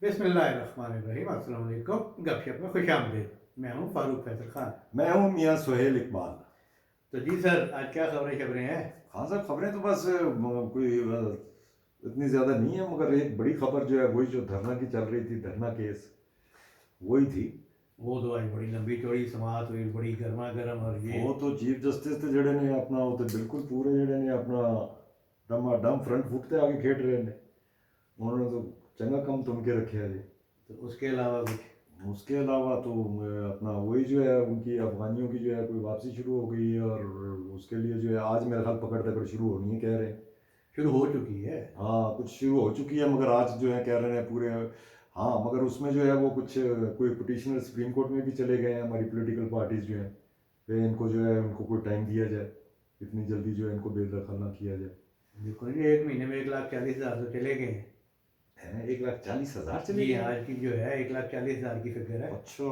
बिस्मिल्लाहिर्रहमानिर्रहीम, अस्सलाम वालेकुम। गपशप में खुशामदीद। मैं हूँ फारूक फैसल खान। मैं हूँ मियाँ सुहेल इकबाल। तो जी सर, आज क्या खबरें हैं? हाँ साहब, खबरें तो बस कोई इतनी ज़्यादा नहीं है, मगर एक बड़ी खबर जो है वही जो धरना की चल रही थी, धरना केस वही थी। वो तो आज बड़ी लंबी चौड़ी समाअत हुई, बड़ी गर्मा गर्म। और ये वो तो चीफ जस्टिस थे जड़े ने अपना वो तो बिल्कुल पूरे जड़े ने अपना डमा डम फ्रंट फुट ते आगे खेड रहे ने। उन्होंने तो चंगा कम तो उनके रखे है जी। तो उसके अलावा कुछ? उसके अलावा तो अपना वही जो है उनकी अफगानियों की जो है कोई वापसी शुरू हो गई है, और उसके लिए जो है आज मेरा ख्याल पकड़ दकड़ शुरू होनी है कह रहे हैं। शुरू हो चुकी है। हाँ, कुछ शुरू हो चुकी है, मगर आज जो है कह रहे हैं पूरे। हाँ, मगर उसमें जो है वो कुछ कोई पिटिशनर सुप्रीम कोर्ट में भी चले गए हैं, हमारी पॉलिटिकल पार्टीज जो हैं, वे इनको जो है उनको कोई टाइम दिया जाए, इतनी जल्दी जो है इनको बेदखल ना किया जाए। देखो जी, एक महीने में 1,40,000 तो चले गए हैं। हैं 1,40,000 चले जी, गए? आज की जो है 1,40,000 की फिगर है। अच्छा,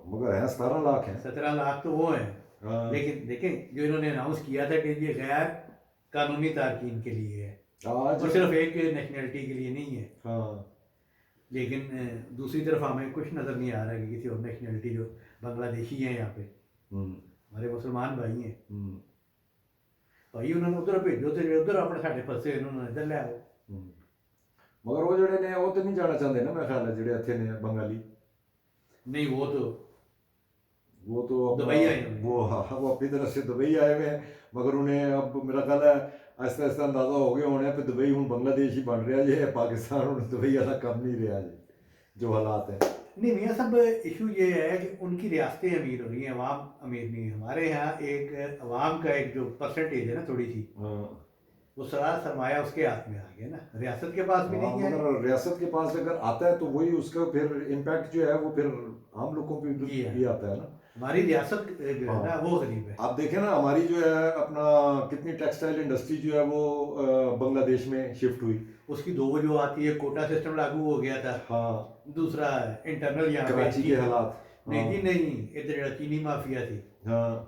मगर हैं 17 लाख हैं। 17 लाख तो वो हैं। हाँ। लेकिन देखें, जो इन्होंने अनाउंस किया था कि ये गैर कानूनी तारकीन के लिए है, आज। और सिर्फ एक नेशनलिटी के लिए नहीं है। हाँ। लेकिन दूसरी तरफ हमें कुछ नज़र नहीं आ रहा कि किसी और नेशनलिटी जो बांग्लादेशी हैं यहाँ पे, हम्म। हमारे मुसलमान भाई हैं, हम्म। भाई उन्होंने उधर भेजो तो उधर अपने साढ़े फसे उन्होंने इधर ले आओ। हम्म। मगर वो जड़े ने वो तो नहीं जाना चाहते ना, मेरा ख्याल है जड़े अच्छे ने बंगाली। नहीं, वो तो अपना दुबई आए हुए हैं। वो, हाँ, वो अपनी तरफ से दुबई आए हुए हैं, मगर उन्हें अब मेरा ख्याल है आहिस्ता आहिस्ता अंदाजा हो गया होने पे दुबई हूँ बांग्लादेश ही बन रहा जी, पाकिस्तान हूँ दुबई वाला कम नहीं रहा जी, जो हालात हैं। नहीं मियाँ साहब, इशू ये है कि उनकी रियासतें अमीर हो रही हैं, अवाम अमीर नहीं है। हमारे यहाँ एक अवाम का एक जो परसेंटेज है ना, थोड़ी सी, हाँ। वो सारा सरमाया उसके हाथ में आ गया ना, रियासत के पास भी हाँ, नहीं है। मगर रियासत के पास अगर आता है तो वही उसका फिर इम्पैक्ट जो है वो फिर आम लोगों पे जी हाँ, भी आता है ना। हमारी रियासत जो है ना हाँ, वो गरीब है। आप देखें ना हमारी जो है अपना कितनी टेक्सटाइल इंडस्ट्री जो है वो बांग्लादेश में शिफ्ट हुई। उसकी दो जो आती है, कोटा सिस्टम लागू हो गया था। हाँ। दूसरा इंटरनल यहाँ पे कराची के हालात। नहीं हाँ। जी नहीं, इधर जरा चीनी माफिया थी, हाँ।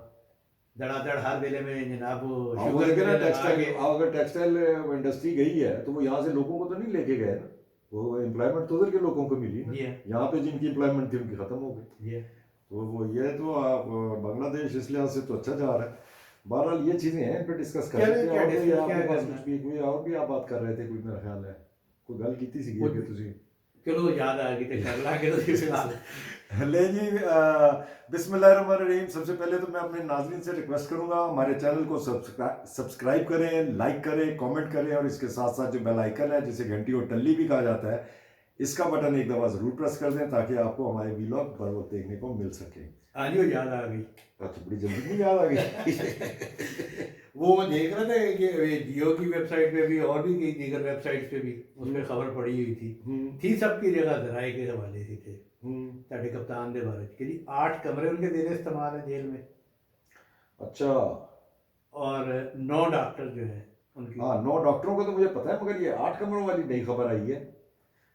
धड़ाधड़ हर जिले में जनाब वो हाँ, वो शुगर देखे ना मिलें लगा टेक्सटाइल, के। अगर टेक्सटाइल इंडस्ट्री गई है तो वो यहाँ से लोगों को तो नहीं लेके गए ना, वो एम्प्लॉयमेंट तो उधर के लोगों को मिली ना। जी है। यहाँ पे जिनकी एम्प्लॉयमेंट थी उनकी खत्म हो गई। जी है। तो वो ये तो आप बांग्लादेश इस लिहाज से तो अच्छा जा रहा है। बहरहाल ये चीज़ें हैं, इन पर डिस्कस कर चलो लेते हैं। क्या और कोई डिस्कस क्या आपके पास करना। कुछ भी कोई और भी आप बात कर रहे थे, कोई मेरा ख्याल है कोई गल की सी कुछ कि भी तुसी। चलो याद आ गई तो कर ला के तो फिलहाल। ले जी, बिस्मिल्लाहिर्रहमानिर्रहीम। सबसे पहले तो मैं अपने नाज़रीन से रिक्वेस्ट करूंगा हमारे चैनल को सब्सक्राइब करें, लाइक करें, कमेंट करें, और इसके साथ साथ जो बेल आइकन है जिसे घंटी और टल्ली भी कहा जाता है, इसका बटन एक दफ़ा ज़रूर प्रेस कर दें ताकि आपको हमारे वीलॉग बर वक्त देखने को मिल सके। आज वो याद आ गई। अच्छा, बड़ी जल्दी नहीं याद आ गई? वो मैं देख रहा था कि ये जियो की वेबसाइट पे भी और भी कई दीगर वेबसाइट्स पे भी उस पर खबर पड़ी हुई थी सबकी जगह जराए के हवाले से थे। साढ़े कप्तान दे बारे कि जी 8 कमरे उनके देने इस्तेमाल है जेल में, अच्छा। और 9 डॉक्टर जो है उनकी। हाँ, 9 डॉक्टरों को तो मुझे पता है, मगर ये 8 कमरों वाली नई खबर आई है।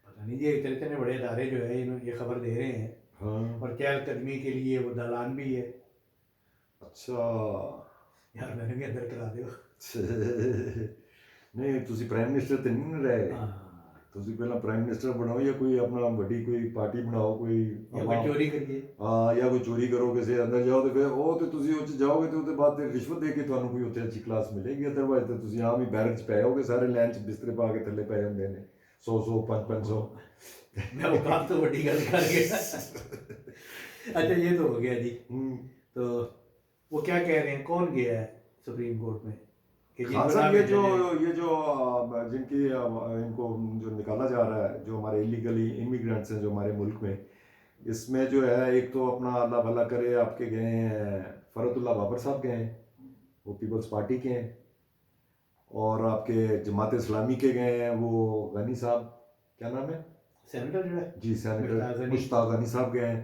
पता नहीं जी, इतने इतने बड़े इदारे जो है ये खबर दे रहे हैं। हाँ। और चहलकदमी के लिए वो दलान भी है। अच्छा। यार मैंने भी अंदर करा दो। नहीं, तुसी प्राइम मिनिस्टर तो नहीं ना रहे। हाँ, तुसी पहला प्राइम मिनिस्टर बनाओ, या कोई अपना बड़ी कोई पार्टी बनाओ, कोई या कोई चोरी करिए। हाँ, या कोई चोरी करो किसी अंदर जाओ तो फिर वो तो तुसी उस जाओगे तो उसके बाद फिर रिश्वत दे के ਤੁਹਾਨੂੰ कोई ਉੱਥੇ अच्छी क्लास मिलेगी। अदरवाइज तो तुसी आम ही बैरक च पए होगे, सारे लाइन च बिस्तरे पा के थल्ले पए ਹੁੰਦੇ ਨੇ 100 500। मैं वो काम तो बड़ी गल कर गया। अच्छा, ये तो हो गया जी। तो वो क्या कह रहे हैं, कौन गया है सुप्रीम कोर्ट में कि हाँ जिनको ना सर, ये भेजा जाए? जो जिनकी इनको जो निकाला जा रहा है, जो हमारे इलीगली इमिग्रेंट्स हैं जो हमारे मुल्क में, इसमें जो है एक तो अपना अल्लाह भला करे आपके गए हैं फ़रतुल्लाह बाबर साहब गए हैं, वो पीपल्स पार्टी के हैं। और आपके जमात इस्लामी के गए हैं वो गनी साहब, क्या नाम है? सेनेटर जो है जी, मुश्ताक सेनेटर अली। मुश्ताक गनी साहब गए हैं।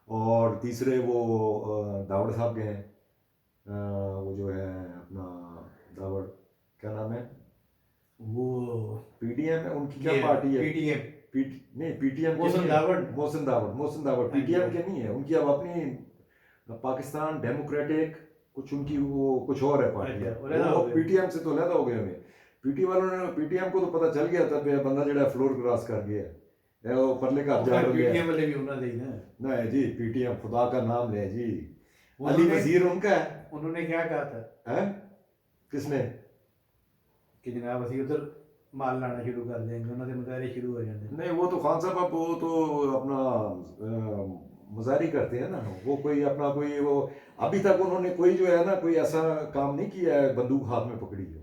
और तीसरे वो दावड़ साहब गए हैं। वो जो है अपना दावड़, क्या नाम है? वो पीडीएम है उनकी, क्या ये पार्टी है? पीटीएम, नहीं, पीटीएम के मोहसिन नहीं है। दावड़। मोहसिन दावड़ हाँ जी, पीटीएम हाँ के नहीं है, उनकी अब अपनी पाकिस्तान डेमोक्रेटिक कुछ उनकी वो कुछ और है जी। पार्टी है। अच्छा, अलहदा वो हो गए। पीटीएम से तो अलहदा हो गए होंगे। पीटी वालों ने, पीटीएम को तो पता चल गया था बंदा जड़ा फ्लोर क्रॉस कर गया है, वो परले घर जा रहे पीटीएम हैं। वाले भी उन्होंने दी ना। नहीं जी, पीटीएम खुदा का नाम ले जी, अली उन्होंने वजीर उनका है। उन्होंने क्या कहा था हैं? किसने? कि जनाब ਅਸੀਂ उधर माल लाना शुरू कर देंगे, उन्होंने मुजाहरे शुरू हो जाते हैं। नहीं, वो तो खान साहब अब वो तो अपना मुजाहरी करते हैं ना, वो कोई अपना कोई वो अभी तक उन्होंने कोई जो है ना कोई ऐसा काम नहीं किया है बंदूक हाथ में पकड़ी हो।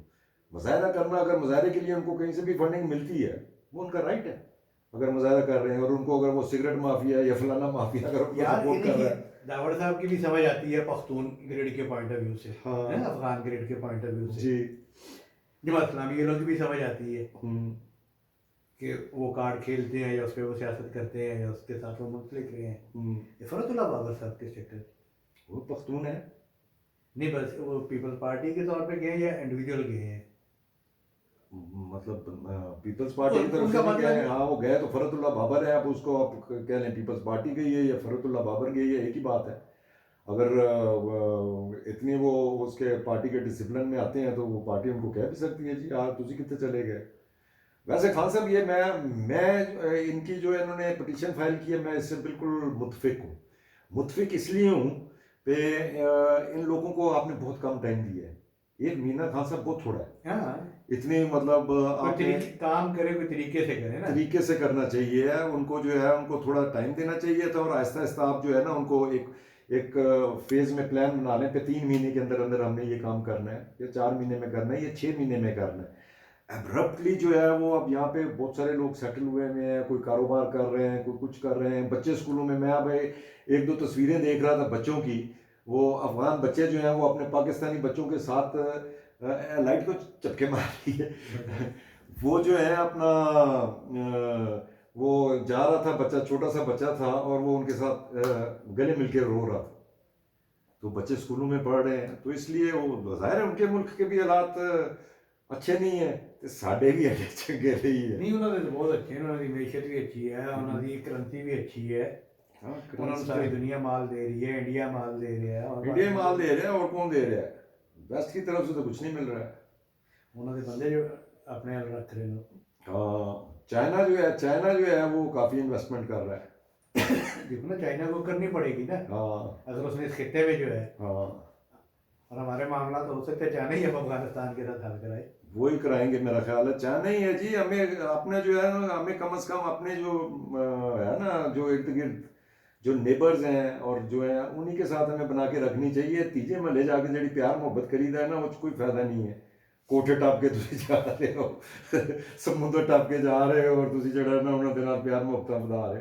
मुजाहरा करना, अगर मुजाहरे के लिए उनको कहीं से भी फंडिंग मिलती है वो उनका राइट है। अगर मुजाहरा कर रहे हैं और उनको अगर वो सिगरेट माफिया या फलाना माफिया अगर उनको यार सपोर्ट कर इनकी रहा है। दावड़ साहब की भी समझ आती है पख्तून ग्रेड के पॉइंट ऑफ व्यू से, हाँ। है ना, अफगान ग्रेड के पॉइंट ऑफ व्यू से, जी। जमात इस्लामी ये लोग की भी समझ आती है हम्म। कि वो कार्ड खेलते हैं या उस पर वो सियासत करते हैं या उसके साथ वो मुंसलिक रहे हैं। हम्म। ये फरतुल्लाह बाबर साहब के सेक्टर वो पख्तून है। नहीं, बस वो पीपल्स पार्टी के तौर पे गए हैं या इंडिविजुअल गए हैं? मतलब पीपल्स पार्टी की तरफ उनका से नहीं मतलब गए। हाँ, वो गए तो फरतुल्लाह बाबर है, आप उसको आप कह लें पीपल्स पार्टी गई है या फरतुल्लाह बाबर गई है, एक ही बात है। अगर इतनी वो उसके पार्टी के डिसिप्लिन में आते हैं तो वो पार्टी उनको कह भी सकती है जी यार तुझी कितने चले गए। वैसे खान साहब ये मैं इनकी जो इन्होंने पिटीशन फाइल की है मैं इससे बिल्कुल मुतफिक हूँ। मुतफिक इसलिए हूँ कि इन लोगों को आपने बहुत कम टाइम दिया है। 1 महीना खान साहब बहुत थोड़ा है। हाँ, इतनी मतलब कोई आपने काम करे, कोई तरीके से करे ना। तरीके से करना चाहिए उनको, जो है उनको थोड़ा टाइम देना चाहिए था और आहिस्ता आहिस्ता आप जो है ना उनको एक फेज में प्लान बना लें कि 3 महीने के अंदर अंदर हमने ये काम करना है या 4 महीने में करना है या 6 महीने में करना है। एब्रप्टली जो है वो अब यहाँ पे बहुत सारे लोग सेटल हुए हुए हैं, कोई कारोबार कर रहे हैं, कोई कुछ कर रहे हैं, बच्चे स्कूलों में। मैं अब 1-2 तस्वीरें देख रहा था बच्चों की, वो अफगान बच्चे जो हैं वो अपने पाकिस्तानी बच्चों के साथ लाइट को चपके मार रही है वो जो है अपना वो जा रहा था बच्चा, छोटा सा बच्चा था और वो उनके साथ गले मिलके रो रहा था। तो बच्चे स्कूलों में पढ़ रहे हैं तो इसलिए वो जाहिर है उनके मुल्क के भी हालात अच्छे नहीं है तो साढ़े भी अच्छे चंगे नहीं है। नहीं, उन्होंने तो बहुत अच्छे हैं, उन्होंने मैशत भी अच्छी है, उन्होंने करेंसी भी अच्छी है, हाँ, उन्होंने सारी दुनिया माल दे रही है, इंडिया माल दे रहा है, और इंडिया माल दे रहा है और कौन दे रहा है? वेस्ट की तरफ से तो कुछ नहीं मिल रहा है। उन्होंने बंदे जो अपने हाल रख रहे हैं। हाँ, चाइना जो है वो काफ़ी इन्वेस्टमेंट कर रहा है। देखो ना, चाइना को करनी पड़ेगी ना, हाँ अगर उसने इस खित्ते में जो है, हाँ, और हमारे मामला तो हो सकता है चाइना ही अब अफगानिस्तान के साथ हल कराए। वो ही कराएंगे मेरा ख्याल है। चाइना ही है जी। हमें अपने जो है ना हमें कम से कम अपने जो है ना जो इर्द गिर्द जो नेबर्स हैं और जो है उन्हीं के साथ हमें बना के रखनी चाहिए। तीजे महल्ले जाके जी प्यार मोहब्बत करीदा है ना वो कोई फायदा नहीं है। कोठे टप के तुम जा रहे हो समुद्र टप के जा रहे हो और तुम जड़ा ना उन्होंने दिन प्यार मोहब्बत बता रहे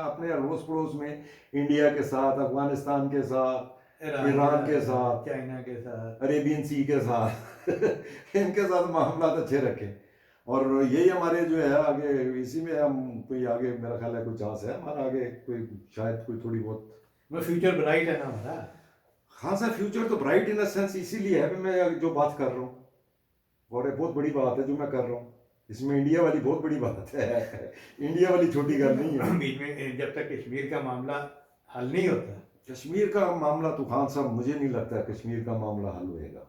अपने अड़ोस पड़ोस में इंडिया के साथ, अफगानिस्तान के साथ, ईरान के साथ, चाइना के साथ, अरेबियन सी के साथ इनके साथ मामला अच्छे रखें और यही हमारे जो है आगे इसी में हम कोई आगे मेरा ख्याल है कोई चांस है हमारा आगे कोई शायद कोई थोड़ी बहुत फ्यूचर ब्राइट है ना हमारा। हाँ सर, फ्यूचर तो ब्राइट इन सेंस इसीलिए है मैं जो बात कर रहा हूँ और ये बहुत बड़ी बात है जो मैं कर रहा हूँ। इसमें इंडिया वाली बहुत बड़ी बात है इंडिया वाली छोटी गल नहीं है। बीच में जब तक कश्मीर का मामला हल नहीं होता, कश्मीर का मामला तो खान साहब मुझे नहीं लगता कश्मीर का मामला हल होएगा।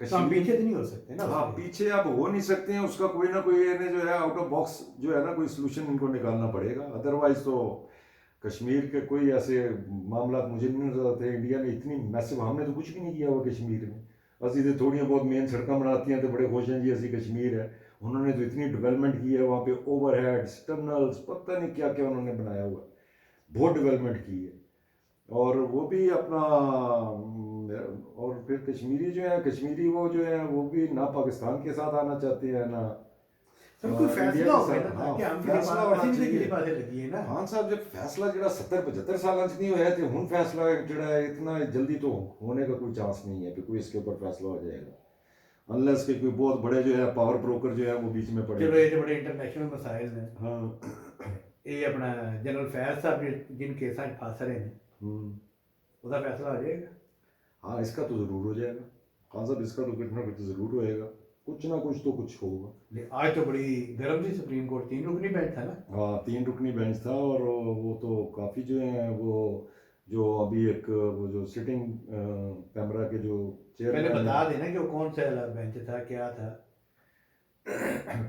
तो हम पीछे तो नहीं हो सकते ना। हाँ, पीछे आप हो नहीं सकते हैं। उसका कोई ना कोई इन्हें जो है आउट ऑफ बॉक्स जो है ना कोई सोल्यूशन इनको निकालना पड़ेगा। अदरवाइज तो कश्मीर के कोई ऐसे मामला मुझे नहीं नजर आते। इंडिया ने इतनी मैसिव, हमने तो कुछ भी नहीं किया हुआ कश्मीर में। असि तो थोड़ियां बहुत मेन सड़क बनाती हैं तो बड़े खुश हैं जी असी कश्मीर है। उन्होंने तो इतनी डेवलपमेंट की है वहाँ पे, ओवरहेड्स, टनल्स, पता नहीं क्या क्या उन्होंने बनाया हुआ, बहुत डेवलपमेंट की है। और वो भी अपना और फिर कश्मीरी जो है कश्मीरी वो जो है वो भी ना पाकिस्तान के साथ आना चाहते हैं ना कोई फैसला हो गया ना हाँ, कि हम फैसला होना चाहिए। किसी पासे लगी है ना। खान साहब जब फैसला जरा 70-75 साल च नहीं होया तो हुन फैसला जड़ा है इतना जल्दी तो होने का कोई चांस नहीं है कि कोई इसके ऊपर फैसला हो जाएगा अनलेस कि कोई बहुत बड़े जो है पावर ब्रोकर जो है वो बीच में पड़े। चलो ये जो बड़े इंटरनेशनल मसाइल हैं, हाँ, ये अपना जनरल फैज साहब जिन केसां फंस रहे हैं उसका फैसला हो जाएगा। हाँ, इसका तो ज़रूर हो जाएगा खान साहब, इसका तो कुछ ना कुछ ज़रूर होएगा, कुछ ना कुछ तो कुछ होगा। आज तो बड़ी गर्म थी सुप्रीम कोर्ट, 3 रुकनी बेंच था ना। हाँ, 3 रुकनी बेंच था और वो तो काफ़ी जो है वो जो अभी एक वो जो सिटिंग कैमरा के जो पहले चेयर बता देना कि वो कौन सा बेंच था, क्या था।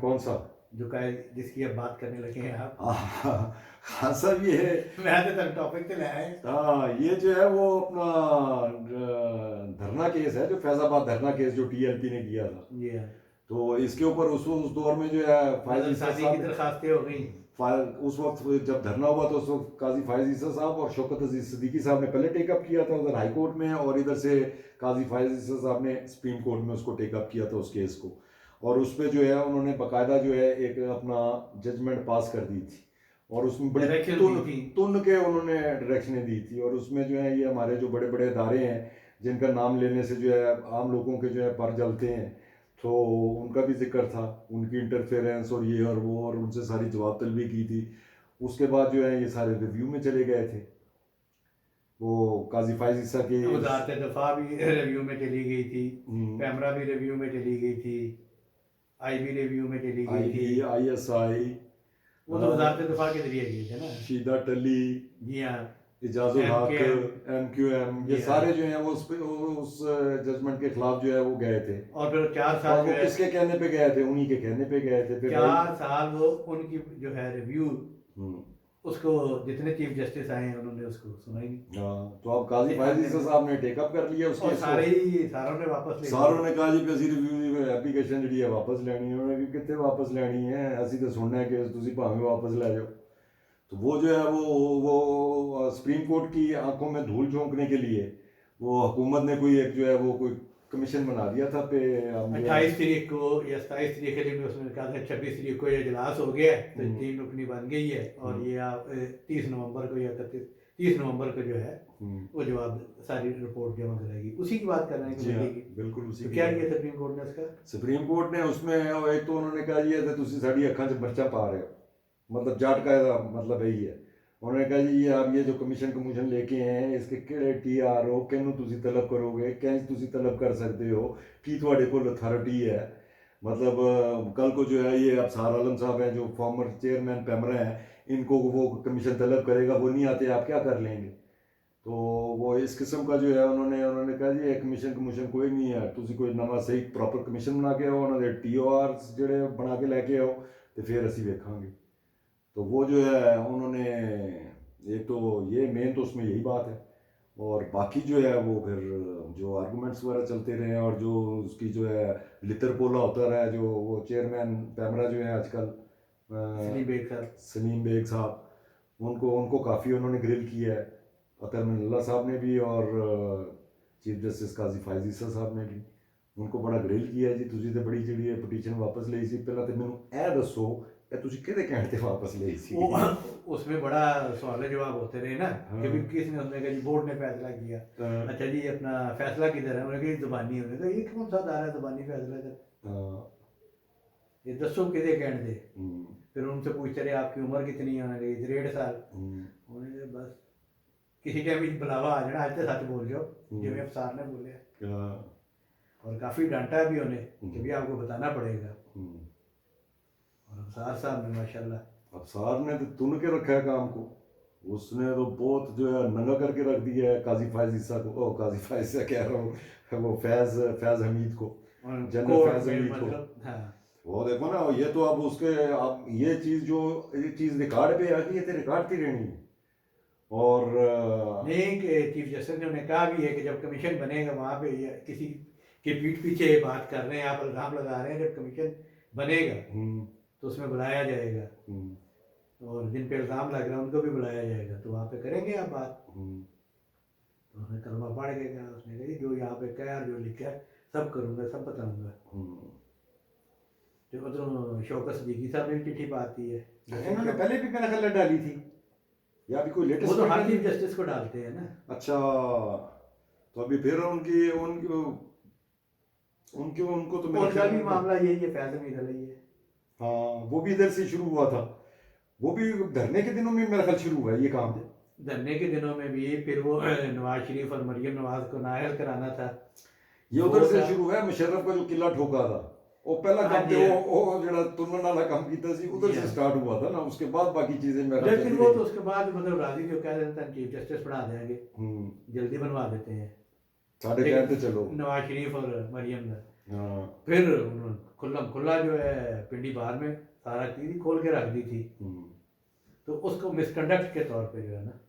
कौन सा जो का जिसकी अब बात करने लगे हैं आप। हाँ साहब ये है, मैं तो तक टॉपिक पे ले आए। हाँ ये जो है वो अपना धरना केस है, जो फैजाबाद धरना केस जो टीएलपी ने किया था। जी हाँ, तो इसके ऊपर उस दौर में जो है फायज नजर ईसा साजी की साहब दरखास्तें हो गई। उस वक्त जब धरना हुआ तो उस वक्त काजी फायज ईसा साहब और शौकत अजीज सिद्दीकी साहब ने पहले टेकअप किया था उधर हाई कोर्ट में, और इधर से काजी फायज ईसा साहब ने सुप्रीम कोर्ट में उसको टेकअप किया था उस केस को। और उसमें जो है उन्होंने बाकायदा जो है एक अपना जजमेंट पास कर दी थी, और उसमें बड़ी Direction तुन दी थी। तुन के उन्होंने डायरेक्शनें दी थी। और उसमें जो है ये हमारे जो बड़े बड़े इदारे हैं जिनका नाम लेने से जो है आम लोगों के जो है पर जलते हैं, तो उनका भी जिक्र था, उनकी इंटरफेरेंस और ये और वो, और उनसे सारी जवाब तलबी की थी। उसके बाद जो है ये सारे रिव्यू में चले गए थे। वो काजी फायज ईसा के वजारत दफा भी रिव्यू में चली गई थी, हम्म, पैमरा भी रिव्यू में चली गई थी, आई भी रिव्यू में चली गई थी। आईबी, आईएसआई, वो तो वजारत दफा के जरिए गई थे ना। शीदा टली, जी हाँ, इजाजुल हक, MKM, एमक्यूएम, ये जी हाँ। सारे जो हैं वो उस जजमेंट के खिलाफ जो है वो गए थे। और फिर 4 और साल वो जो है, किसके कहने पे गए थे? उन्हीं के कहने पे गए थे। फिर 4 साल वो उनकी जो है रिव्यू, हम्म, उसको जितने चीफ जस्टिस आए हैं उन्होंने उसको सुना ही नहीं। हाँ, तो अब काजी फायज ईसा साहब ने टेकअप कर लिया उस और केस को। सारों ने वापस ले सारों ने कहा जी भी ਅਸੀਂ ਰਿਵਿਊ ਦੀ ਐਪਲੀਕੇਸ਼ਨ ਜਿਹੜੀ ਹੈ ਵਾਪਸ ਲੈਣੀ ਹੈ। ਉਹਨੇ ਕਿ ਕਿੱਥੇ ਵਾਪਸ ਲੈਣੀ ਹੈ, ਅਸੀਂ ਤਾਂ ਸੁਣਨਾ है कि ਤੁਸੀਂ ਭਾਵੇਂ वापस ले जाओ। तो वो जो है वो सुप्रीम कोर्ट की आंखों में धूल झोंकने के लिए वो हुकूमत ने कोई एक जो है वो कोई कमीशन बना दिया था पे 28 तारीख को या 27 तारीख के लिए उसने कहा था 26 तारीख को ये इजलास हो गया है, तो टीम अपनी बन गई है, और ये आप 30 नवंबर को या 30 नवंबर को जो है वो जवाब सारी रिपोर्ट जमा कराएगी। उसी की बात कर रहे हैं जी हाँ, कि बिल्कुल उसी तो की क्या बात। किया सुप्रीम कोर्ट ने उसका? सुप्रीम कोर्ट ने उसमें एक तो उन्होंने कहा जी है तुसी साड़ी अखां च मर्चा पा रहे हो, मतलब जाट का ਇਹਦਾ मतलब यही है। उन्होंने कहा जी आप ये जो कमीशन लेके आए हैं इसके ਕਿਹੜੇ TRO ਕਿਹਨੂੰ ਤੁਸੀਂ ਤਲਬ ਕਰੋਗੇ, ਕਿੰਜ ਤੁਸੀਂ तलब कर सकते हो, की ਤੁਹਾਡੇ ਕੋਲ अथॉरिटी है। मतलब कल को जो है ये अब सहार आलम साहब हैं जो फॉर्मर चेयरमैन पैमरा हैं, इनको वो कमीशन तलब करेगा, वो नहीं आते, आप क्या कर लेंगे? तो वो इस किस्म का जो है उन्होंने कहा जी कमीशन कोई नहीं है, तुसी कोई नवा सही प्रॉपर कमीशन बना के आओ, उन्होंने TORs ਜਿਹੜੇ बना के लैके आओ, तो फिर ਅਸੀਂ ਵੇਖਾਂਗੇ। तो वो जो है उन्होंने एक तो ये मेन तो उसमें यही बात है, और बाकी जो है वो फिर जो आर्गूमेंट्स वगैरह चलते रहे, और जो उसकी जो है लितर पोला होता रहा है, जो वो चेयरमैन पैमरा जो है आजकल सलीम बेग साहब, उनको काफ़ी उन्होंने ग्रिल किया है, अतर मिनल्ला साहब ने भी और चीफ जस्टिस काजी फायज ईसा साहब ने भी उनको बड़ा ग्रिल किया है जी। ਤੁਸੀਂ ਤੇ ਬੜੀ ਜਿਹੜੀ ਹੈ ਪਟੀਸ਼ਨ ਵਾਪਸ ਲਈ ਸੀ, ਪਹਿਲਾਂ ਤੇ ਮੈਨੂੰ ਇਹ ਦੱਸੋ कि ਤੁਸੀਂ ਕਿਹਦੇ ਕਹਿਣ ਤੇ ਵਾਪਸ ਲਈ ਸੀ? उसमें बड़ा सवाल जवाब होते रहे ना, कि भी किसने, उसने कहा जी बोर्ड ने फैसला किया। अच्छा जी अपना फैसला किधर है? उन्होंने कहा जुबानी, उन्होंने कहा ये कौन सा दायरा है जुबानी फैसला इधर, ये दसो किधे कहने थे। फिर उनसे पूछते रहे आपकी उम्र कितनी है, उन्होंने कहा 1.5 साल। उन्होंने कहा बस किसी टाइम भी बुलावा आ जाना, आज तो सच बोल जाओ जिਵੇਂ अफसार ने बोले। और काफ़ी डांटा भी उन्हें कि भी आपको बताना पड़ेगा। और अफसार साहब ने माशाल्लाह, अफसार ने तो तुन के रखा है काम को, उसने तो बहुत जो है नंगा करके रख दिया है काजी फायज ईसा को, ओ काजी फायज ईसा कह रहा हूँ, वो फैज हमीद को, जनरल फैज हमीद को। हाँ, वो देखो ना, ये तो अब उसके अब ये चीज़ रिकॉर्ड पे आ गई है, तो रिकॉर्ड की रहनी है। और नहीं कि चीफ जस्टिस ने उन्हें कहा भी है कि जब कमीशन बनेगा वहाँ पे किसी के पीठ पीछे बात कर रहे हैं, आप इल्ज़ाम लगा रहे हैं, जब कमीशन बनेगा तो उसमें बुलाया जाएगा, और जिन पे इल्ज़ाम लग रहा है उनको भी बुलाया जाएगा, तो वहाँ पे करेंगे आप बात। तो उसने कलमा पढ़ के कहा, उसने कहा जो यहाँ पे कहा जो लिखा है सब करूँगा, सब बताऊँगा। जो उधर शौकत सिद्दीकी साहब ने चिट्ठी पाती है, इन्होंने पहले भी मेरा ख्याल डाली थी, या भी कोई लेटेस्ट? वो तो हर चीफ जस्टिस को डालते हैं ना। अच्छा, तो अभी फिर उनको तो मेरा ख्याल भी मामला यही है, फैसला भी इधर ही है। हाँ, वो भी इधर से शुरू हुआ था, वो भी धरने के दिनों में मेरा ख्याल शुरू हुआ ये काम। धरने के दिनों में भी फिर वो नवाज शरीफ और मरियम नवाज को नाअहल कराना था, ये उधर से शुरू है। मुशर्रफ का जो किला ठोका था वो पहला काम थे, वो जड़ा तुनन वाला काम कीता सी उधर से स्टार्ट हुआ था ना, उसके बाद बाकी चीजें मेरा, लेकिन वो तो उसके बाद मतलब राजी जो कह देते हैं चीफ जस्टिस बना देंगे, जल्दी बनवा देते हैं साढ़े कहते चलो नवाज शरीफ और मरियम का। हाँ। फिर उन्होंने खुल्लम खुल्ला जो है पिंडी बार में सारा चीज़ खोल के रख दी थी। तो उसको मिसकंडक्ट के तौर पे जो है ना,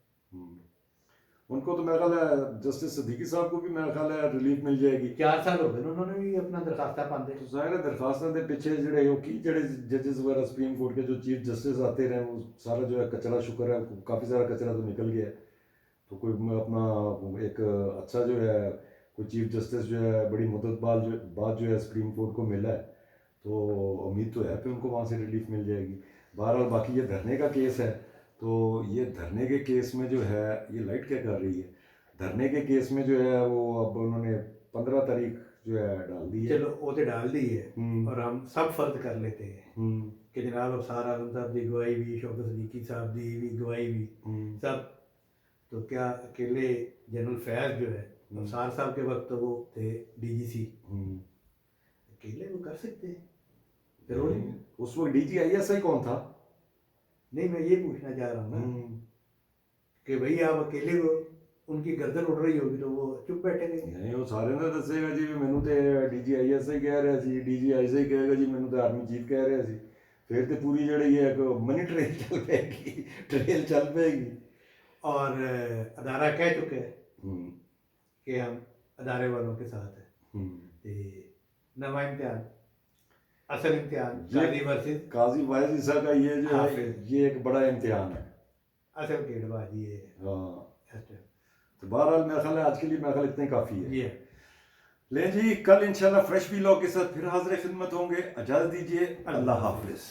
उनको तो मेरा ख्याल है जस्टिस सिद्दीकी साहब को भी मेरा ख्याल है रिलीफ मिल जाएगी। 4 साल हो गए ना उन्होंने भी अपना दरखास्ता पाते। तो ज़ाहिर है दरखास्तां दे पिछे जेह्ड़े की जेह्ड़े जजेस वगैरह सुप्रीम कोर्ट के जो चीफ जस्टिस आते रहे वो सारा जो है कचरा, शुक्र है काफ़ी सारा कचरा तो निकल गया है। तो कोई अपना एक अच्छा जो है कोई चीफ जस्टिस जो है बड़ी मुद्दत बाद जो है सुप्रीम कोर्ट को मिला है, तो उम्मीद तो है कि उनको वहाँ से रिलीफ मिल जाएगी। बहरहाल बाकी ये धरने का केस है, तो ये धरने के केस में जो है ये लाइट क्या कर रही है, धरने के केस में जो है वो अब उन्होंने 15 तारीख जो है डाल दी है। चलो वो तो डाल दी है और हम सब फर्ज कर लेते हैं कि जनाब अफसार आलम साहब की गवाही भी, शौकत सदीकी साहब की भी गवाही भी, सब। तो क्या अकेले जनरल फैज जो है अफसार साहब के वक्त तो वो थे डीजीसी, अकेले वो कर सकते हैं? जरूरी उस वक्त DGISI कौन था? नहीं, मैं ये पूछना चाह रहा हूँ ना कि भाई आप अकेले को उनकी गर्दन उड़ रही होगी तो वो चुप बैठेंगे? नहीं, वो सारे ने दसेगा जी मैनू तो DGISI कह रहा सी, DGISI कहेगा जी मैनू तो आर्मी चीफ कह रहा सी, फिर तो पूरी जड़ी है मनी ट्रेल चल पेगी, ट्रेल चल पेगी। और अदारा कह चुके हैं कि हम अदारे वालों के साथ है। नवा इम्तिहान, असल इम्तिहान काजी वर्सेस काजी वाइज ईसा का ये जो है ये एक बड़ा इम्तिहान है, असल गेंदबाजी है। हाँ। तो बहरहाल मेरा ख्याल है आज के लिए मेरा ख्याल इतना ही काफ़ी है। ये ले जी, कल इंशाल्लाह फ्रेश व्लॉग के साथ फिर हाजिर खिदमत होंगे। इजाज़त दीजिए, अल्लाह हाफिज़।